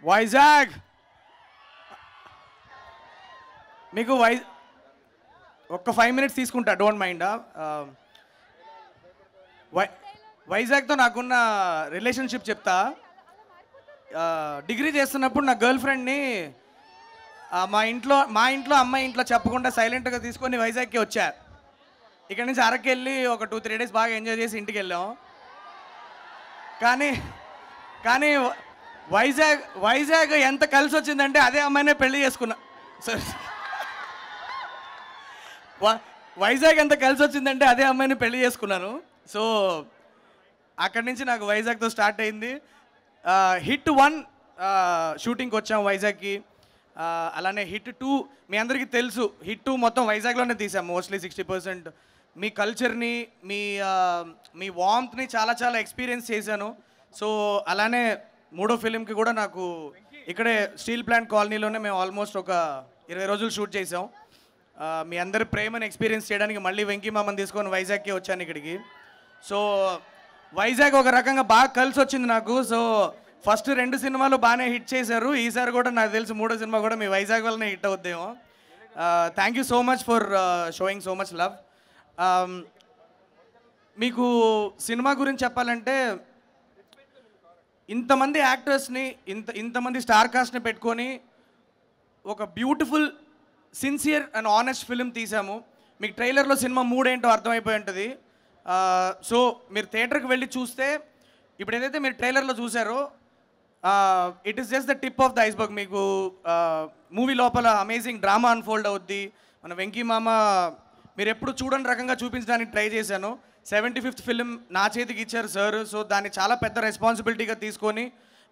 వైజాగ్ మీకు ఒక్క 5 minutes తీసుకుంటా, డోంట్ మైండ్. వైజాగ్తో నాకున్న రిలేషన్షిప్ చెప్తా. డిగ్రీ చేస్తున్నప్పుడు నా గర్ల్ ఫ్రెండ్ని మా ఇంట్లో అమ్మాయి ఇంట్లో చెప్పకుండా సైలెంట్గా తీసుకొని వైజాగ్కి వచ్చా. ఇక్కడ నుంచి అరకు వెళ్ళి ఒక 2-3 days బాగా ఎంజాయ్ చేసి ఇంటికి వెళ్ళాం. కానీ వైజాగ్ ఎంత కలిసి వచ్చిందంటే అదే అమ్మాయినే పెళ్లి చేసుకున్నా. సార్, వైజాగ్ ఎంత కలిసి వచ్చిందంటే అదే అమ్మాయిని పెళ్లి చేసుకున్నాను. సో అక్కడి నుంచి నాకు వైజాగ్తో స్టార్ట్ అయింది. హిట్ 1 షూటింగ్కి వచ్చాం వైజాగ్కి. అలానే హిట్ 2 మీ అందరికీ తెలుసు. హిట్ 2 మొత్తం వైజాగ్లోనే తీసాం మోస్ట్లీ 60%. మీ కల్చర్ని, మీ వార్మ్త్ని చాలా చాలా ఎక్స్పీరియన్స్ చేశాను. సో అలానే 3వ ఫిలింకి కూడా నాకు ఇక్కడే స్టీల్ ప్లాంట్ కాలనీలోనే మేము ఆల్మోస్ట్ ఒక 20 రోజులు షూట్ చేసాం. మీ అందరి ప్రేమను ఎక్స్పీరియన్స్ చేయడానికి మళ్ళీ వెంకీ మామని తీసుకొని వైజాగ్కి వచ్చాను ఇక్కడికి. సో వైజాగ్ ఒక రకంగా బాగా కలిసి వచ్చింది నాకు. సో ఫస్ట్ 2 సినిమాలు బాగానే హిట్ చేశారు. ఈసారి కూడా నాకు తెలిసి 3వ సినిమా కూడా మీ వైజాగ్ వల్లనే హిట్ అవుద్దేమో. Thank you so much for showing so much love. మీకు సినిమా గురించి చెప్పాలంటే ఇంతమంది యాక్టర్స్ని, ఇంతమంది స్టార్ కాస్ట్ని పెట్టుకొని ఒక beautiful, sincere and honest film తీసాము. మీకు ట్రైలర్లో సినిమా మూడ్ ఏంటో అర్థమైపోయి ఉంటుంది. సో మీరు థియేటర్కి వెళ్ళి చూస్తే ఇప్పుడు ఏదైతే మీరు ట్రైలర్లో చూసారో it is just the tip of the iceberg. మీకు మూవీ లోపల అమేజింగ్ డ్రామా అన్ఫోల్డ్ అవుద్ది. మన వెంకీ మామ మీరు ఎప్పుడు చూడని రకంగా చూపించడానికి ట్రై చేశాను. 75th ఫిలిం నా చేతికి ఇచ్చారు సార్. సో దాన్ని చాలా పెద్ద రెస్పాన్సిబిలిటీగా తీసుకొని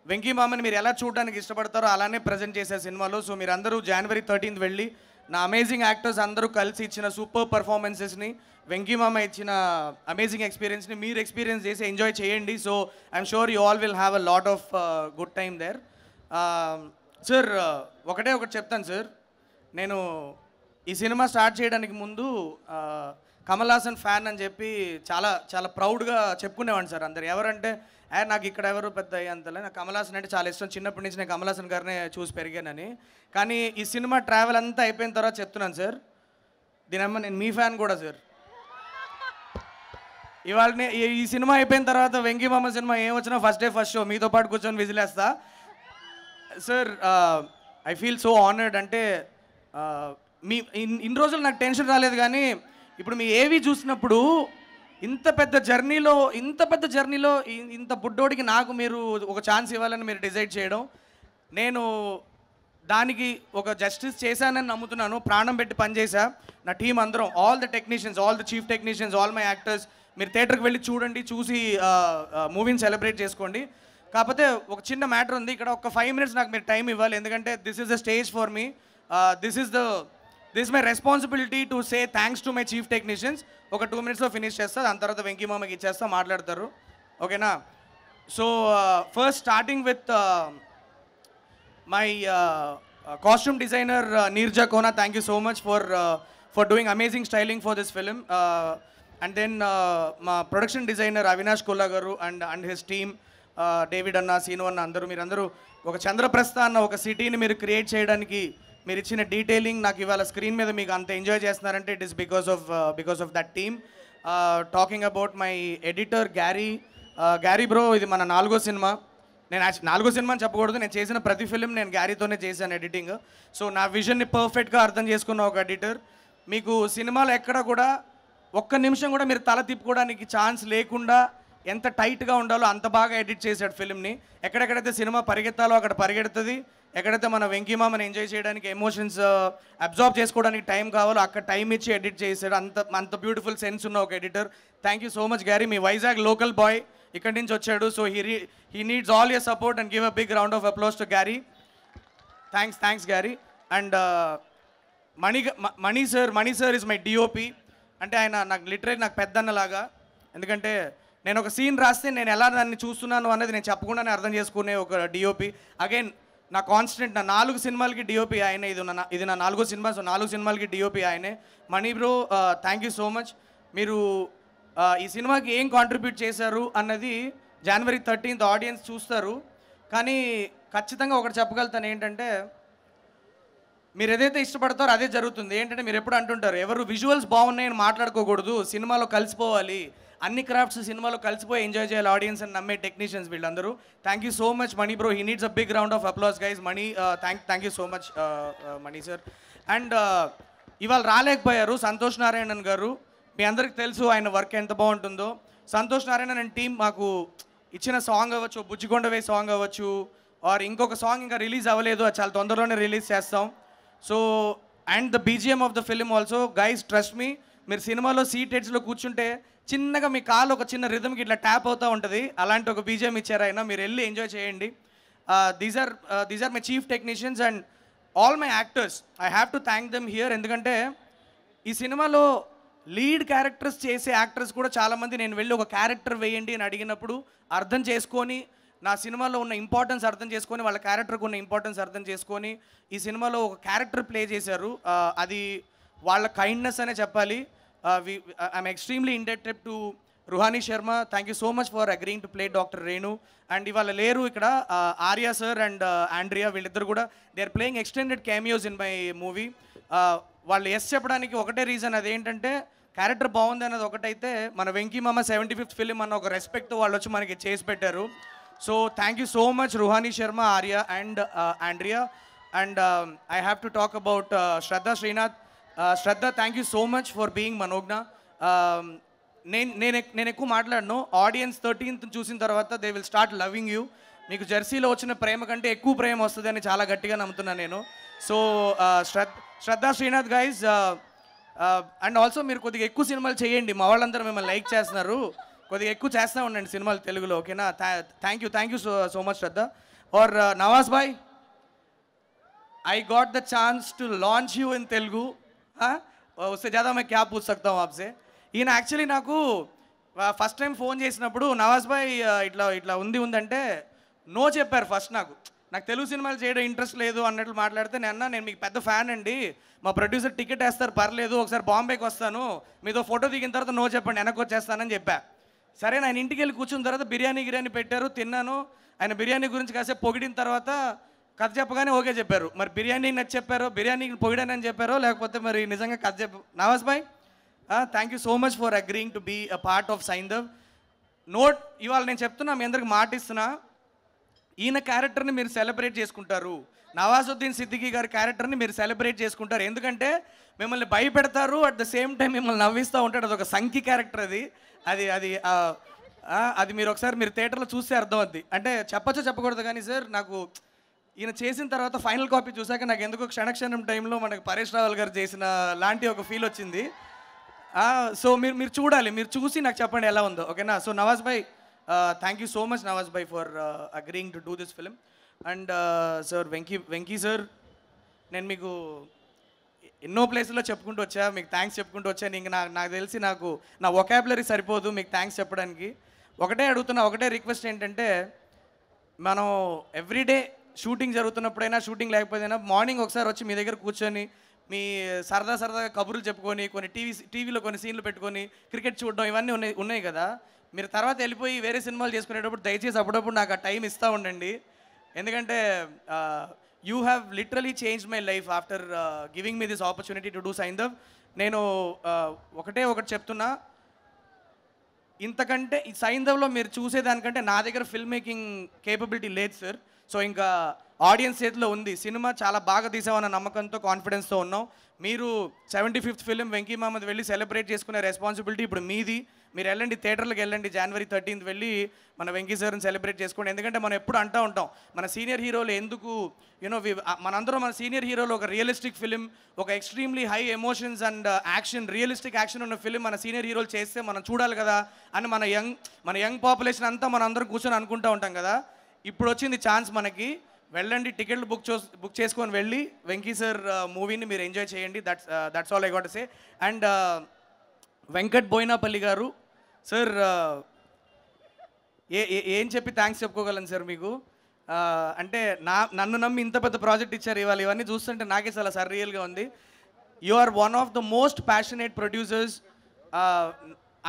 వెంకీ మామని మీరు ఎలా చూడడానికి ఇష్టపడతారో అలానే ప్రజెంట్ చేశారు సినిమాలో. సో మీరు అందరూ January 13th వెళ్ళి నా అమేజింగ్ యాక్టర్స్ అందరూ కలిసి ఇచ్చిన సూపర్ పర్ఫార్మెన్సెస్ని, వెంకీ మామ ఇచ్చిన అమేజింగ్ ఎక్స్పీరియన్స్ని మీరు ఎక్స్పీరియన్స్ చేసి ఎంజాయ్ చేయండి. So I'm sure you all will have a lot of good time there. Sir ఒకటి చెప్తాను సార్. నేను ఈ సినిమా స్టార్ట్ చేయడానికి ముందు కమల్ హాసన్ ఫ్యాన్ అని చెప్పి చాలా చాలా ప్రౌడ్గా చెప్పుకునేవాడిని సార్. అందరు ఎవరంటే నాకు ఇక్కడ ఎవరు పెద్ద అంతలే, నాకు కమల్ హాసన్ అంటే చాలా ఇష్టం. చిన్నప్పటి నుంచి నేను కమల్ హాసన్ గారినే చూసి పెరిగానని. కానీ ఈ సినిమా ట్రావెల్ అంతా అయిపోయిన తర్వాత చెప్తున్నాను సార్, దీనమ్మ నేను మీ ఫ్యాన్ కూడా సార్. ఇవాళ ఈ సినిమా అయిపోయిన తర్వాత వెంకీ మామ సినిమా ఏం వచ్చినా ఫస్ట్ డే ఫస్ట్ షో మీతో పాటు కూర్చొని విజిలేస్తా sir. I feel so honoured. అంటే మీ ఇన్ని రోజులు నాకు టెన్షన్ రాలేదు, కానీ ఇప్పుడు మీ ఏవి చూసినప్పుడు ఇంత పెద్ద జర్నీలో ఇంత బుడ్డోడికి నాకు మీరు ఒక ఛాన్స్ ఇవ్వాలని మీరు డిసైడ్ చేయడం, నేను దానికి ఒక జస్టిస్ చేశానని నమ్ముతున్నాను. ప్రాణం పెట్టి పనిచేసా. నా టీం అందరం, all the technicians, all the chief technicians, all my actors, మీరు థియేటర్కి వెళ్ళి చూడండి, చూసి మూవీని సెలబ్రేట్ చేసుకోండి. కాకపోతే ఒక చిన్న మ్యాటర్ ఉంది. ఇక్కడ ఒక 5 minutes నాకు మీరు టైం ఇవ్వాలి. ఎందుకంటే this is the stage for me. This is my responsibility to say thanks to my chief technicians. ఒక 2 minutesలో ఫినిష్ చేస్తా. దాని తర్వాత వెంకీ మామకి ఇచ్చేస్తా, మాట్లాడతారు. ఓకేనా? So first starting with my costume designer Neerja Kona. Thank you so much for doing amazing styling for this film. And then మా production designer Avinash Kolla garu and his team, David అన్న, సీను అన్న, మీరందరూ ఒక చంద్రప్రస్థ అన్న ఒక సిటీని మీరు క్రియేట్ చేయడానికి మీరు ఇచ్చిన డీటెయిలింగ్ నాకు ఇవాళ స్క్రీన్ మీద మీకు అంత ఎంజాయ్ చేస్తున్నారంటే it is because of that team. Talking about my editor Gary bro, ఇది మన 4వ సినిమా. నేను 4వ సినిమా అని చెప్పకూడదు, నేను చేసిన ప్రతి ఫిలిం నేను గ్యారీతోనే చేశాను ఎడిటింగ్. సో నా విజన్ని పర్ఫెక్ట్గా అర్థం చేసుకున్న ఒక ఎడిటర్. మీకు సినిమాలో ఎక్కడ కూడా ఒక్క నిమిషం కూడా మీరు తల తిప్పుకోవడానికి ఛాన్స్ లేకుండా ఎంత టైట్గా ఉండాలో అంత బాగా ఎడిట్ చేశాడు ఫిలింని. ఎక్కడెక్కడైతే సినిమా పరిగెత్తాలో అక్కడ పరిగెడుతుంది, ఎక్కడైతే మన వెంకీ మామని ఎంజాయ్ చేయడానికి, ఎమోషన్స్ అబ్జార్బ్ చేసుకోవడానికి టైం కావాలో అక్కడ టైం ఇచ్చి ఎడిట్ చేశాడు. అంత బ్యూటిఫుల్ సెన్స్ ఉన్న ఒక editor. Thank you so much Gary. మీ వైజాగ్ లోకల్ బాయ్ ఇక్కడి నుంచి వచ్చాడు. So he needs all your support and give a big round of applause to Gary. Thanks Gary. And Mani sir is my DOP. అంటే ఆయన నాకు పెద్దన్నలాగా. ఎందుకంటే నేను ఒక సీన్ రాస్తే నేను ఎలా దాన్ని చూస్తున్నాను అనేది నేను చెప్పకుండానే అర్థం చేసుకునే ఒక డిఓపి. అగైన్ నా కాన్స్టెంట్, నా 4 సినిమాలకి డిఓపి ఆయనే. ఇది నా 4వ సినిమా. సో 4 సినిమాలకి డిఓపి ఆయనే. Mani bro, thank you so much. మీరు ఈ సినిమాకి ఏం కాంట్రిబ్యూట్ చేశారు అన్నది January 13th ఆడియన్స్ చూస్తారు. కానీ ఖచ్చితంగా ఒకటి చెప్పగలుగుతాను ఏంటంటే, మీరు ఏదైతే ఇష్టపడతారో అదే జరుగుతుంది. ఏంటంటే మీరు ఎప్పుడు అంటుంటారు, ఎవరు విజువల్స్ బాగున్నాయని మాట్లాడుకోకూడదు, సినిమాలో కలిసిపోవాలి, అన్ని క్రాఫ్ట్స్ సినిమాలో కలిసిపోయి ఎంజాయ్ చేయాలి ఆడియన్స్ అని నమ్మే టెక్నీషియన్స్ వీళ్ళందరూ. Thank you so much Mani bro, he needs a big round of applause guys. Mani, thank you so much Mani sir. And ఇవాళ రాలేకపోయారు సంతోష్ నారాయణన్ గారు. మీ అందరికి తెలుసు ఆయన వర్క్ ఎంత బాగుంటుందో. సంతోష్ నారాయణన్ అండ్ టీమ్ మాకు ఇచ్చిన సాంగ్ అవ్వచ్చు, బుజ్జికొండవే సాంగ్ అవ్వచ్చు, ఆర్ ఇంకొక సాంగ్ ఇంకా రిలీజ్ అవ్వలేదు, అది చాలా తొందరలోనే రిలీజ్ చేస్తాం. So and the BGM of the film also guys, trust me, మీరు సినిమాలో సీట్ హెడ్స్లో కూర్చుంటే చిన్నగా మీ కాలు ఒక చిన్న రిథమ్కి ఇట్లా ట్యాప్ అవుతూ ఉంటుంది. అలాంటి ఒక బీజిఎం ఇచ్చారు ఆయన, మీరు వెళ్ళి ఎంజాయ్ చేయండి. These are my chief technicians and all my actors. I have to thank them here. ఎందుకంటే ఈ సినిమాలో లీడ్ క్యారెక్టర్స్ చేసే యాక్టర్స్ కూడా చాలామంది నేను వెళ్ళి ఒక క్యారెక్టర్ వేయండి అని అడిగినప్పుడు అర్థం చేసుకొని, నా సినిమాలో ఉన్న ఇంపార్టెన్స్ అర్థం చేసుకొని, వాళ్ళ క్యారెక్టర్కి ఉన్న ఇంపార్టెన్స్ అర్థం చేసుకొని ఈ సినిమాలో ఒక క్యారెక్టర్ ప్లే చేశారు. అది వాళ్ళ కైండ్నెస్ అనే చెప్పాలి. I am extremely indebted to Ruhani Sharma. Thank you so much for agreeing to play doctor Renu. And ఇవాళ లేరు ఇక్కడ ఆర్యా సార్ అండ్ ఆండ్రియా, వీళ్ళిద్దరు కూడా they are playing extended cameos in my movie. వాళ్ళు ఎస్ చెప్పడానికి ఒకటే రీజన్, అదేంటంటే క్యారెక్టర్ బాగుంది అన్నది ఒకటైతే, మన వెంకీ మామ 75th ఫిలిం అన్న ఒక రెస్పెక్ట్ వాళ్ళు వచ్చి మనకి చేసి పెట్టారు. So thank you so much Ruhani Sharma, Arya and Andrea. And I have to talk about Shraddha Srinath. Shraddha, thank you so much for being Manognya. నేను ఎక్కువ మాట్లాడను. ఆడియన్స్ 13th చూసిన తర్వాత they will start loving you. మీకు జెర్సీలో వచ్చిన ప్రేమ కంటే ఎక్కువ ప్రేమ వస్తుంది అని చాలా గట్టిగా నమ్ముతున్నాను నేను. So Shraddha Srinath guys. And also మీరు కొద్దిగా ఎక్కువ సినిమాలు చేయండి, మా వాళ్ళందరూ మిమ్మల్ని లైక్ చేస్తున్నారు, కొద్దిగా ఎక్కువ చేస్తూ ఉండండి సినిమాలు తెలుగులో, ఓకేనా? Thank you so much Shraddha. और नवाज भाई, I got the chance to launch you in Telugu. उससे ज़्यादा मैं क्या पूछ सकता हूँ आपसे. ఈయన యాక్చువల్లీ నాకు ఫస్ట్ టైం ఫోన్ చేసినప్పుడు నవాజ్ భాయ్ ఇట్లా ఉందంటే నో చెప్పారు ఫస్ట్. నాకు తెలుగు సినిమాలు చేయడం ఇంట్రెస్ట్ లేదు అన్నట్లు మాట్లాడితే, నేను మీకు పెద్ద ఫ్యాన్ అండి, మా ప్రొడ్యూసర్ టికెట్ వేస్తారు పర్లేదు, ఒకసారి బాంబేకి వస్తాను, మీతో ఫోటో దిగిన తర్వాత నో చెప్పండి వెనక్కి వచ్చేస్తానని చెప్పా. సరే, ఆయన ఇంటికి వెళ్ళి కూర్చున్న తర్వాత బిర్యానీ పెట్టారు, తిన్నాను. ఆయన బిర్యానీ గురించి కాసేపు పొగిడిన తర్వాత కథ చెప్పగానే ఓకే చెప్పారు. మరి బిర్యానీ నచ్చి చెప్పారో, బిర్యానీ పొగిడానని చెప్పారో, లేకపోతే మరి నిజంగా కథ నవాజ్ భాయ్, thank you so much for agreeing to be a part of Saindhav. Note, ఇవాళ నేను చెప్తున్నా, మీ అందరికి మాట ఇస్తున్నా, ఈయన క్యారెక్టర్ని మీరు సెలబ్రేట్ చేసుకుంటారు, నవాజుద్దీన్ సిద్దికీ గారి క్యారెక్టర్ని మీరు సెలబ్రేట్ చేసుకుంటారు. ఎందుకంటే మిమ్మల్ని భయపెడతారు, అట్ ద సేమ్ టైం మిమ్మల్ని నవ్విస్తూ ఉంటాడు. అదొక సంకి క్యారెక్టర్ అది అది అది అది మీరు ఒకసారి మీరు థియేటర్లో చూస్తే అర్థం అవుద్ది. అంటే చెప్పచ్చో చెప్పకూడదు కానీ సార్, నాకు ఈయన చేసిన తర్వాత ఫైనల్ కాపీ చూసాక నాకు ఎందుకో క్షణక్షణం టైంలో మనకు పరేష్ రావల్ గారు చేసిన లాంటి ఒక ఫీల్ వచ్చింది. సో మీరు చూడాలి, మీరు చూసి నాకు చెప్పండి ఎలా ఉందో, ఓకేనా? సో నవాజ్ భాయ్, thank you so much Nawaz Bhai for agreeing to do this film. And sir Venky sir, నేను మీకు ఎన్నో ప్లేసుల్లో చెప్పుకుంటూ వచ్చా, మీకు థ్యాంక్స్ చెప్పుకుంటూ వచ్చాను. ఇంక నాకు తెలిసి నా వొకాబులరీ సరిపోదు మీకు థ్యాంక్స్ చెప్పడానికి. ఒకటే అడుగుతున్నా, ఒకటే రిక్వెస్ట్ ఏంటంటే, మనం ఎవ్రీడే షూటింగ్ జరుగుతున్నప్పుడైనా, షూటింగ్ లేకపోయినా, మార్నింగ్ ఒకసారి వచ్చి మీ దగ్గర కూర్చొని మీ సరదాగా కబుర్లు చెప్పుకొని, కొన్ని టీవీలో కొన్ని సీన్లు పెట్టుకొని క్రికెట్ చూడడం ఇవన్నీ ఉన్నాయి కదా. మీరు తర్వాత వెళ్ళిపోయి వేరే సినిమాలు చేసుకునేటప్పుడు దయచేసి అప్పుడప్పుడు నాకు ఆ టైం ఇస్తూ ఉండండి. ఎందుకంటే you have literally change my life after giving me this opportunity to do Saindhav. నేను ఒకటి చెప్తున్నా, ఇంతకంటే ఈ సైంధవ్లో మీరు చూసేదానికంటే నా దగ్గర ఫిల్మ్ మేకింగ్ కేపబిలిటీ లేదు సార్. సో ఇంకా ఆడియన్స్ చేతిలో ఉంది. సినిమా చాలా బాగా తీసామన్న నమ్మకంతో, కాన్ఫిడెన్స్తో ఉన్నాం. మీరు 75th ఫిలిం వెంకీ మామది వెళ్ళి సెలబ్రేట్ చేసుకునే రెస్పాన్సిబిలిటీ ఇప్పుడు మీది. మీరు వెళ్ళండి, థియేటర్లకు వెళ్ళండి, January 13th వెళ్ళి మన వెంకీ సార్ని సెలబ్రేట్ చేసుకోండి. ఎందుకంటే మనం ఎప్పుడు అంటూ ఉంటాం, మన సీనియర్ హీరోలు ఎందుకు మనందరం మన సీనియర్ హీరోలు ఒక రియలిస్టిక్ ఫిలిం, ఒక extremely high emotions and action, realistic action ఉన్న ఫిలిం మన సీనియర్ హీరోలు చేస్తే మనం చూడాలి కదా అని మన యంగ్ పాపులేషన్ అంతా మనం అందరం కూర్చొని అనుకుంటూ ఉంటాం కదా. ఇప్పుడు వచ్చింది ఛాన్స్ మనకి. వెళ్ళండి, టికెట్లు బుక్ చేసుకొని వెళ్ళి వెంకీ సార్ మూవీని మీరు ఎంజాయ్ చేయండి. That's all I got to say. And Venkat Boinapalli గారు సార్, ఏం చెప్పి థ్యాంక్స్ చెప్పుకోగలను సార్ మీకు. అంటే నన్ను నమ్మి ఇంత పెద్ద ప్రాజెక్ట్ ఇచ్చారు. ఇవన్నీ చూస్తుంటే నాకే చాలా సర్రియల్గా ఉంది. You are one of the most passionate producers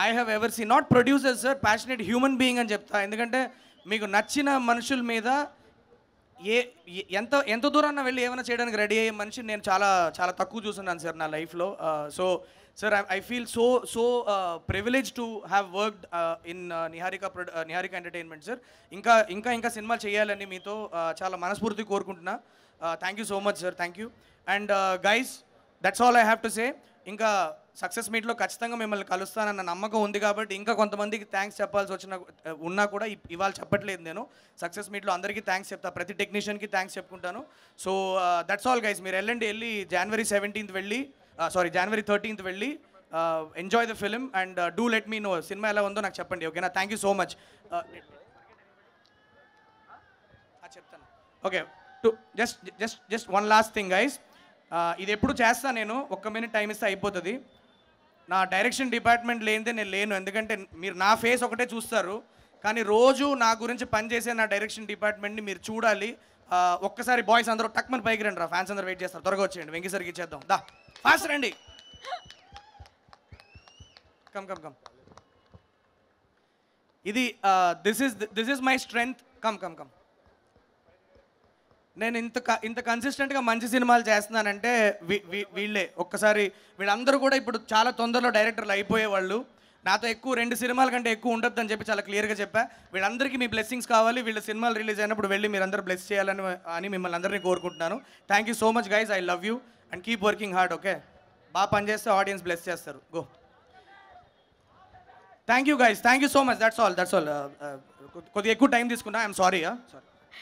I have ever seen. Not producers sir, passionate human being అని చెప్తా. ఎందుకంటే మీకు నచ్చిన మనుషుల మీద ఎంత ఎంత దూరాన్న వెళ్ళి ఏమైనా చేయడానికి రెడీ అయ్యే మనిషి నేను చాలా చాలా తక్కువ చూస్తున్నాను సార్ నా లైఫ్లో. So sir I feel so privilege to have worked in Niharika entertainment sir. ఇంకా ఇంకా ఇంకా సినిమాలు చేయాలని మీతో చాలా మనస్ఫూర్తి కోరుకుంటున్నా. Thank you so much sir, thank you. And guys, that's all I have to say. ఇంకా సక్సెస్ మీట్లో ఖచ్చితంగా మిమ్మల్ని కలుస్తానన్న నమ్మకం ఉంది కాబట్టి ఇంకా కొంతమందికి థ్యాంక్స్ చెప్పాల్సి ఉన్నా కూడా ఇవాళ చెప్పట్లేదు. నేను సక్సెస్ మీట్లో అందరికీ థ్యాంక్స్ చెప్తా, ప్రతి టెక్నీషియన్కి థ్యాంక్స్ చెప్పుకుంటాను. So that's all guys. మీరు వెళ్ళి January 17th వెళ్ళి January 13th వెళ్ళి enjoy the film and do let me know సినిమా ఎలా ఉందో నాకు చెప్పండి, ఓకేనా? Thank you so much. చెప్తాను. Okay, just one last thing guys. ఇది ఎప్పుడు చేస్తా నేను, 1 minute టైం ఇస్తే అయిపోతుంది. నా డైరెక్షన్ డిపార్ట్మెంట్ లేనిదే నేను లేను, ఎందుకంటే మీరు నా ఫేస్ ఒకటే చూస్తారు, కానీ రోజు నా గురించి పనిచేసే నా డైరెక్షన్ డిపార్ట్మెంట్ని మీరు చూడాలి. ఒక్కసారి బాయ్స్ అందరూ టక్మని పైకి రండి రా, ఫ్యాన్స్ అందరూ వెయిట్ చేస్తారు, త్వరగా వచ్చేయండి, వెంకీ సార్కి ఇచ్చేద్దాం. దా ఫాస్ట్ రండి. Come come come. ఇది this is my strength. Come come come. నేను ఇంత కన్సిస్టెంట్గా మంచి సినిమాలు చేస్తున్నానంటే వీళ్ళే. ఒక్కసారి వీళ్ళందరూ కూడా ఇప్పుడు చాలా తొందరలో డైరెక్టర్లు అయిపోయేవాళ్ళు. నాతో 2 సినిమాల కంటే ఎక్కువ ఉండొద్దని చెప్పి చాలా క్లియర్గా చెప్పా. వీళ్ళందరికీ మీ బ్లెస్సింగ్స్ కావాలి. వీళ్ళ సినిమాలు రిలీజ్ అయినప్పుడు వెళ్ళి మీరందరూ బ్లెస్ చేయాలని మిమ్మల్ని అందరినీ కోరుకుంటున్నాను. Thank you so much guys, I love you and keep working hard, okay? బాగా పనిచేస్తే ఆడియన్స్ బ్లెస్ చేస్తారు. Go. Thank you guys, thank you so much. That's all. కొద్దిగా ఎక్కువ టైం తీసుకున్నా, ఐఎమ్ సారీ.